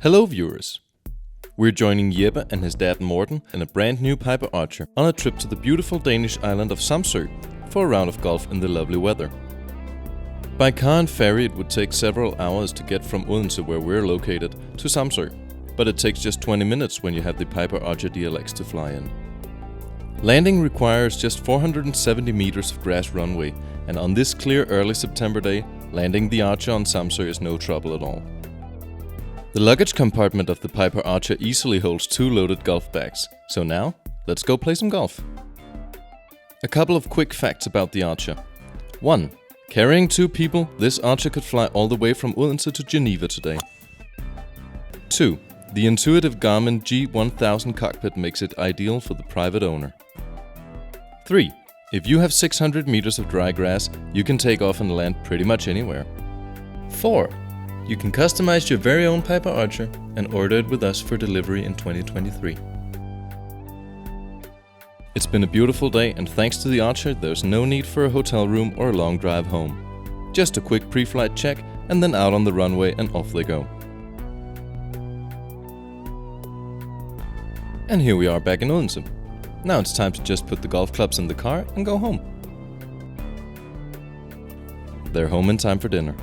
Hello viewers! We're joining Jeppe and his dad Morten in a brand new Piper Archer on a trip to the beautiful Danish island of Samsø for a round of golf in the lovely weather. By car and ferry it would take several hours to get from Odense, where we're located, to Samsø, but it takes just 20 minutes when you have the Piper Archer DLX to fly in. Landing requires just 470 meters of grass runway, and on this clear early September day, landing the Archer on Samsø is no trouble at all. The luggage compartment of the Piper Archer easily holds 2 loaded golf bags, so now, let's go play some golf. A couple of quick facts about the Archer. 1. Carrying 2 people, this Archer could fly all the way from Odense to Geneva today. 2. The intuitive Garmin G1000 Cockpit makes it ideal for the private owner. 3. If you have 600 meters of dry grass, you can take off and land pretty much anywhere. 4. You can customize your very own Piper Archer and order it with us for delivery in 2023. It's been a beautiful day, and thanks to the Archer, there's no need for a hotel room or a long drive home. Just a quick pre-flight check and then out on the runway and off they go. And here we are back in Odense. Now it's time to just put the golf clubs in the car and go home. They're home in time for dinner.